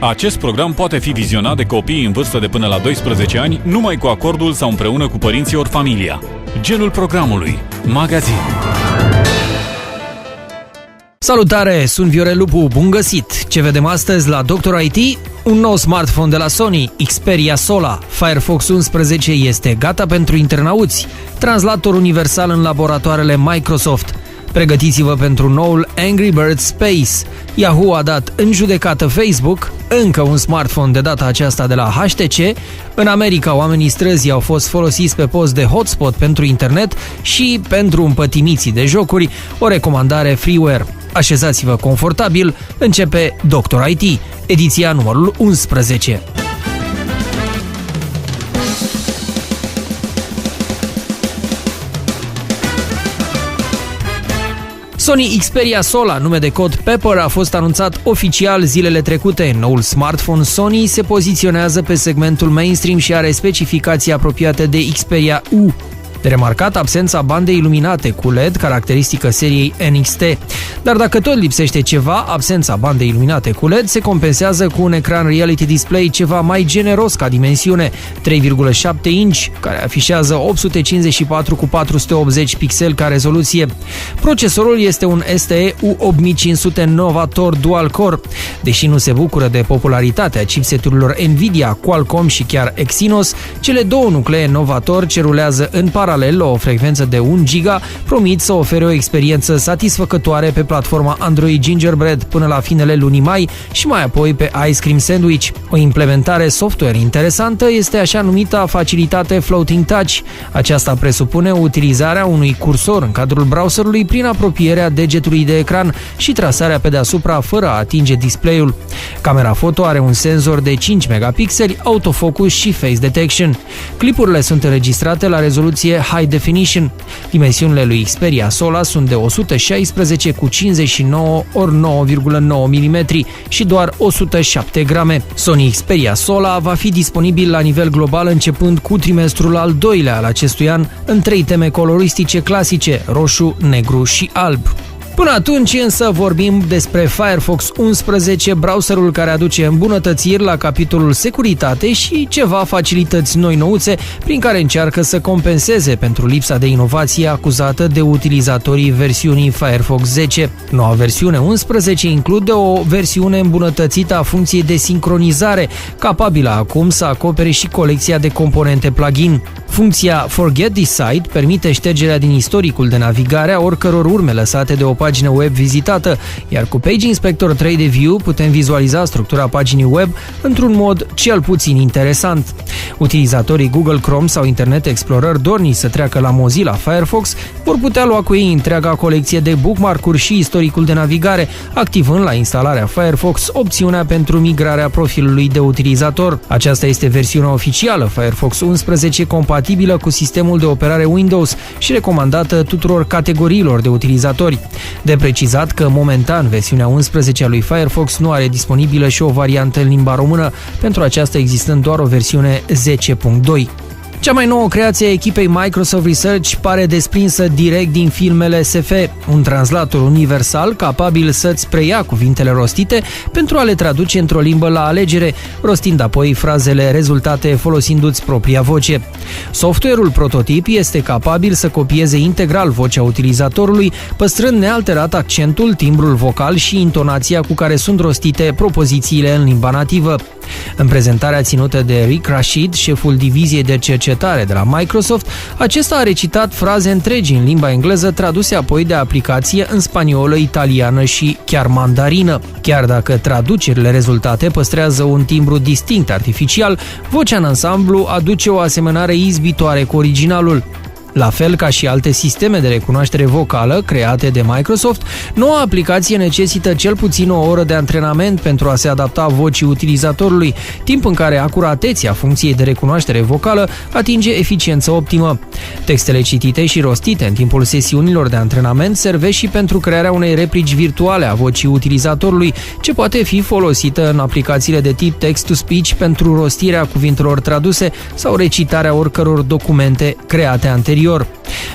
Acest program poate fi vizionat de copii în vârstă de până la 12 ani numai cu acordul sau împreună cu părinții ori familia. Genul programului. Magazin. Salutare, sunt Viorel Lupu, bun găsit! Ce vedem astăzi la Dr. IT? Un nou smartphone de la Sony, Xperia Sola. Firefox 11 este gata pentru internauți. Translator universal în laboratoarele Microsoft. Pregătiți-vă pentru noul Angry Birds Space. Yahoo a dat în judecată Facebook, încă un smartphone de data aceasta de la HTC. În America, oamenii străzii au fost folosiți pe post de hotspot pentru internet și pentru împătimiții de jocuri, o recomandare freeware. Așezați-vă confortabil, începe Dr. IT, ediția numărul 11. Sony Xperia Sola, nume de cod Pepper, a fost anunțat oficial zilele trecute. Noul smartphone Sony se poziționează pe segmentul mainstream și are specificații apropiate de Xperia U. De remarcat absența bandei iluminate cu LED, caracteristică seriei NXT. Dar dacă tot lipsește ceva, absența bandei iluminate cu LED se compensează cu un ecran Reality Display ceva mai generos ca dimensiune, 3,7 inch, care afișează 854 cu 480 pixeli ca rezoluție. Procesorul este un STE U8500 Novator Dual Core. Deși nu se bucură de popularitatea chipseturilor Nvidia, Qualcomm și chiar Exynos, cele două nuclee Novator ce rulează în paralel la o frecvență de 1 giga promit să ofere o experiență satisfăcătoare pe platforma Android Gingerbread până la finele lunii mai și mai apoi pe Ice Cream Sandwich. O implementare software interesantă este așa numita facilitate Floating Touch. Aceasta presupune utilizarea unui cursor în cadrul browserului prin apropierea degetului de ecran și trasarea pe deasupra fără a atinge display-ul. Camera foto are un senzor de 5 megapixeli, autofocus și face detection. Clipurile sunt înregistrate la rezoluție High Definition. Dimensiunile lui Xperia Sola sunt de 116 cu 59 ori 9,9 mm și doar 107 grame. Sony Xperia Sola va fi disponibil la nivel global începând cu trimestrul al doilea al acestui an în 3 teme coloristice clasice, roșu, negru și alb. Până atunci însă vorbim despre Firefox 11, browserul care aduce îmbunătățiri la capitolul securitate și ceva facilități noi-nouțe prin care încearcă să compenseze pentru lipsa de inovație acuzată de utilizatorii versiunii Firefox 10. Noua versiune 11 include o versiune îmbunătățită a funcției de sincronizare, capabilă acum să acopere și colecția de componente plugin. Funcția Forget This Site permite ștergerea din istoricul de navigare a oricăror urme lăsate de o pagină web vizitată, iar cu Page Inspector 3D View putem vizualiza structura paginii web într-un mod cel puțin interesant. Utilizatorii Google Chrome sau Internet Explorer dorniți să treacă la Mozilla Firefox vor putea lua cu ei întreaga colecție de bookmark-uri și istoricul de navigare, activând la instalarea Firefox opțiunea pentru migrarea profilului de utilizator. Aceasta este versiunea oficială Firefox 11 compatibilă cu sistemul de operare Windows și recomandată tuturor categoriilor de utilizatori. De precizat că momentan versiunea 11 a lui Firefox nu are disponibilă și o variantă în limba română, pentru aceasta existând doar o versiune 10.2. Cea mai nouă creație a echipei Microsoft Research pare desprinsă direct din filmele SF, un translator universal capabil să-ți preia cuvintele rostite pentru a le traduce într-o limbă la alegere, rostind apoi frazele rezultate folosindu-ți propria voce. Software-ul prototip este capabil să copieze integral vocea utilizatorului, păstrând nealterat accentul, timbrul vocal și intonația cu care sunt rostite propozițiile în limba nativă. În prezentarea ținută de Rick Rashid, șeful diviziei de cercetare de la Microsoft, acesta a recitat fraze întregi în limba engleză traduse apoi de aplicație în spaniolă, italiană și chiar mandarină. Chiar dacă traducerile rezultate păstrează un timbru distinct artificial, vocea în ansamblu aduce o asemănare izbitoare cu originalul. La fel ca și alte sisteme de recunoaștere vocală create de Microsoft, noua aplicație necesită cel puțin o oră de antrenament pentru a se adapta vocii utilizatorului, timp în care acuratețea funcției de recunoaștere vocală atinge eficiență optimă. Textele citite și rostite în timpul sesiunilor de antrenament servesc și pentru crearea unei replici virtuale a vocii utilizatorului, ce poate fi folosită în aplicațiile de tip text-to-speech pentru rostirea cuvintelor traduse sau recitarea oricăror documente create anterior.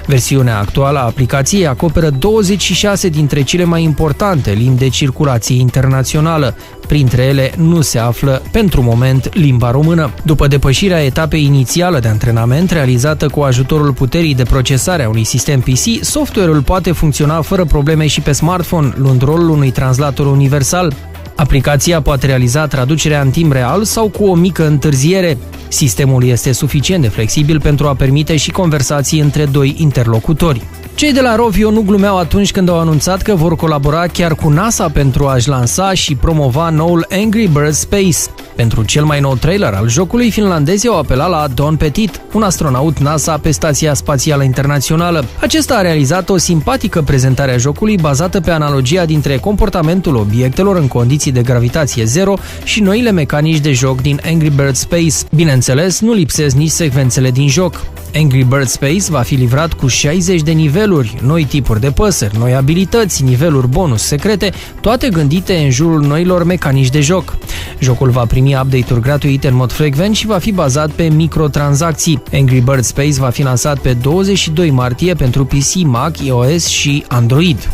Versiunea actuală a aplicației acoperă 26 dintre cele mai importante limbi de circulație internațională: Printre ele nu se află, pentru moment, limba română. După depășirea etapei inițială de antrenament realizată cu ajutorul puterii de procesare a unui sistem PC, software-ul poate funcționa fără probleme și pe smartphone, luând rolul unui translator universal. Aplicația poate realiza traducerea în timp real sau cu o mică întârziere. Sistemul este suficient de flexibil pentru a permite și conversații între doi interlocutori. Cei de la Rovio nu glumeau atunci când au anunțat că vor colabora chiar cu NASA pentru a-și lansa și promova noul Angry Birds Space. Pentru cel mai nou trailer al jocului, finlandezii au apelat la Don Petit, un astronaut NASA pe Stația Spațială Internațională. Acesta a realizat o simpatică prezentare a jocului bazată pe analogia dintre comportamentul obiectelor în condiții de gravitație zero și noile mecanici de joc din Angry Birds Space. Bineînțeles, nu lipsesc nici secvențele din joc. Angry Birds Space va fi livrat cu 60 de niveluri, noi tipuri de păsări, noi abilități, niveluri bonus secrete, toate gândite în jurul noilor mecanici de joc. Jocul va primi update-uri gratuite în mod frecvent și va fi bazat pe microtransacții. Angry Birds Space va fi lansat pe 22 martie pentru PC, Mac, iOS și Android.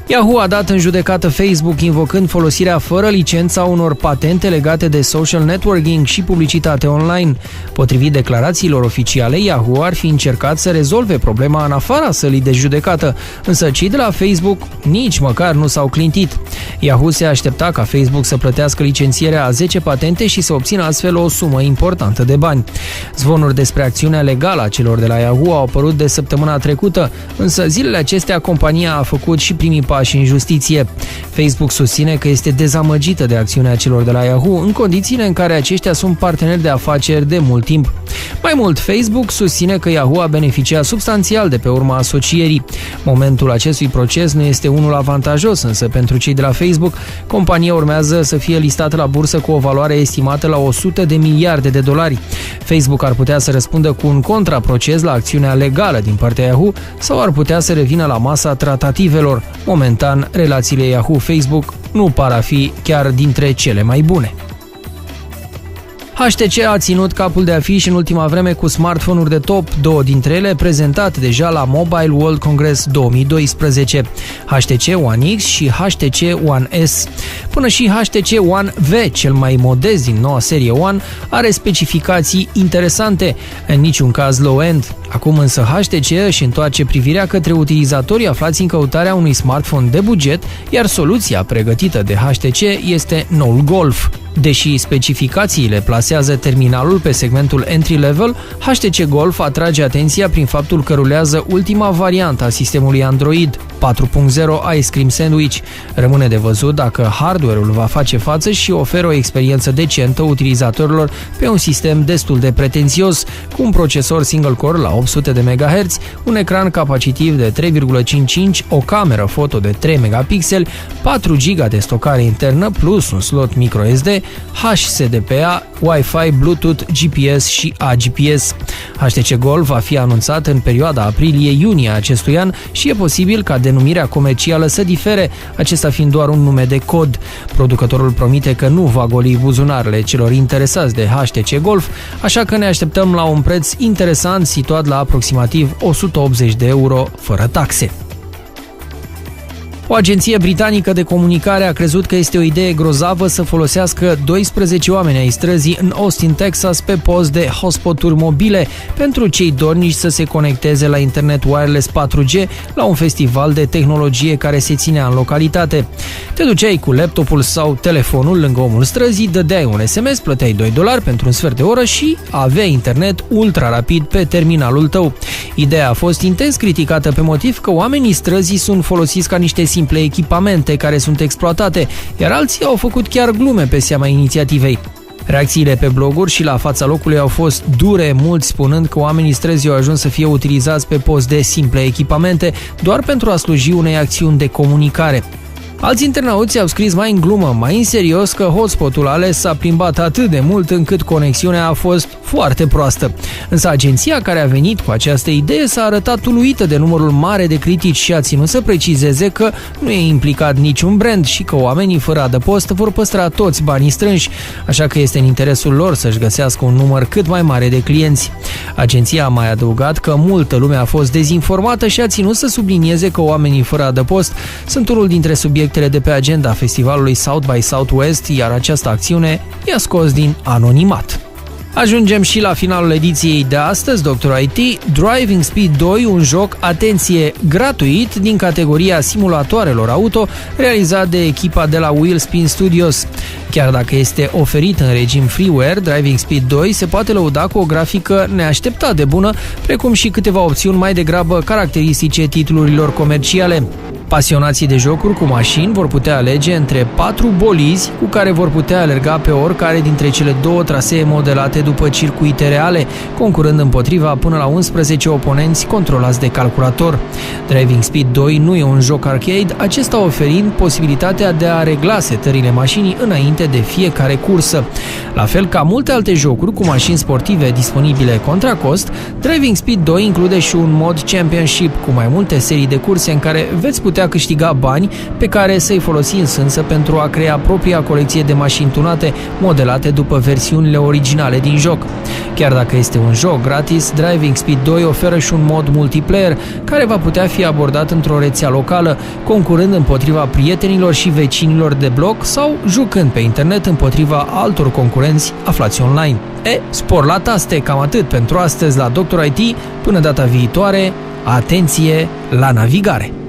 Yahoo a dat în judecată Facebook invocând folosirea fără licență a unor patente legate de social networking și publicitate online. Potrivit declarațiilor oficiale, Yahoo ar fi încercat să rezolve problema în afara sălii de judecată, însă cei de la Facebook nici măcar nu s-au clintit. Yahoo se aștepta ca Facebook să plătească licențierea a 10 patente și să obțină astfel o sumă importantă de bani. Zvonuri despre acțiunea legală a celor de la Yahoo au apărut de săptămâna trecută, însă zilele acestea compania a făcut și primii pași în justiție. Facebook susține că este dezamăgită de acțiunea celor de la Yahoo în condițiile în care aceștia sunt parteneri de afaceri de mult timp. Mai mult, Facebook susține că Yahoo a beneficiat substanțial de pe urma asocierii. Momentul acestui proces nu este unul avantajos, însă pentru cei de la Facebook, compania urmează să fie listată la bursă cu o valoare estimată la 100 de miliarde de dolari. Facebook ar putea să răspundă cu un contraproces la acțiunea legală din partea Yahoo sau ar putea să revină la masa tratativelor. Momentan, relațiile Yahoo-Facebook nu par a fi chiar dintre cele mai bune. HTC a ținut capul de afiș în ultima vreme cu smartphone-uri de top, două dintre ele prezentate deja la Mobile World Congress 2012, HTC One X și HTC One S. Până și HTC One V, cel mai modest din noua serie One, are specificații interesante, în niciun caz low-end. Acum însă HTC își întoarce privirea către utilizatorii aflați în căutarea unui smartphone de buget, iar soluția pregătită de HTC este noul Golf. Deși specificațiile plasează terminalul pe segmentul entry-level, HTC Golf atrage atenția prin faptul că rulează ultima variantă a sistemului Android 4.0 Ice Cream Sandwich. Rămâne de văzut dacă hardware-ul va face față și oferă o experiență decentă utilizatorilor pe un sistem destul de pretențios, cu un procesor single-core la 800 de MHz, un ecran capacitiv de 3,55, o cameră foto de 3 megapixeli, 4 GB de stocare internă plus un slot microSD, HSDPA, Wi-Fi, Bluetooth, GPS și AGPS. HTC Golf va fi anunțat în perioada aprilie-iunie acestui an și e posibil ca denumirea comercială să difere, acesta fiind doar un nume de cod. Producătorul promite că nu va goli buzunarele celor interesați de HTC Golf, așa că ne așteptăm la un preț interesant situat la aproximativ 180 de euro fără taxe. O agenție britanică de comunicare a crezut că este o idee grozavă să folosească 12 oameni ai străzii în Austin, Texas, pe post de hotspot-uri mobile pentru cei dornici să se conecteze la internet wireless 4G la un festival de tehnologie care se ținea în localitate. Te duceai cu laptopul sau telefonul lângă omul străzii, dădeai un SMS, plăteai $2 pentru un sfert de oră și aveai internet ultra rapid pe terminalul tău. Ideea a fost intens criticată pe motiv că oamenii străzii sunt folosiți ca niște simple echipamente care sunt exploatate, iar alții au făcut chiar glume pe seama inițiativei. Reacțiile pe bloguri și la fața locului au fost dure, mulți spunând că oamenii străzii au ajuns să fie utilizați pe post de simple echipamente doar pentru a sluji unei acțiuni de comunicare. Alți internauți au scris mai în glumă, mai în serios, că hotspotul ales s-a plimbat atât de mult încât conexiunea a fost foarte proastă. Însă agenția care a venit cu această idee s-a arătat uluită de numărul mare de critici și a ținut să precizeze că nu e implicat niciun brand și că oamenii fără adăpost vor păstra toți banii strânși, așa că este în interesul lor să-și găsească un număr cât mai mare de clienți. Agenția a mai adăugat că multă lume a fost dezinformată și a ținut să sublinieze că oamenii fără adăpost sunt unul dintre subiectele subiectele de pe agenda festivalului South by Southwest, iar această acțiune i-a scos din anonimat. Ajungem și la finalul ediției de astăzi, Dr. IT, Driving Speed 2, un joc, atenție, gratuit din categoria simulatoarelor auto, realizat de echipa de la Wheelspin Studios. Chiar dacă este oferit în regim freeware, Driving Speed 2 se poate lăuda cu o grafică neașteptat de bună, precum și câteva opțiuni mai degrabă caracteristice titlurilor comerciale. Pasionații de jocuri cu mașini vor putea alege între 4 bolizi cu care vor putea alerga pe oricare dintre cele 2 trasee modelate după circuite reale, concurând împotriva până la 11 oponenți controlați de calculator. Driving Speed 2 nu e un joc arcade, acesta oferind posibilitatea de a regla setările mașinii înainte de fiecare cursă. La fel ca multe alte jocuri cu mașini sportive disponibile contra cost, Driving Speed 2 include și un mod Championship cu mai multe serii de curse în care veți putea câștiga bani pe care să-i folosiți însă pentru a crea propria colecție de mașini tunate, modelate după versiunile originale din joc. Chiar dacă este un joc gratis, Driving Speed 2 oferă și un mod multiplayer care va putea fi abordat într-o rețea locală, concurând împotriva prietenilor și vecinilor de bloc sau jucând pe internet împotriva altor concurenți aflați online. Spor la taste, cam atât pentru astăzi la Dr. IT. Până data viitoare, atenție la navigare!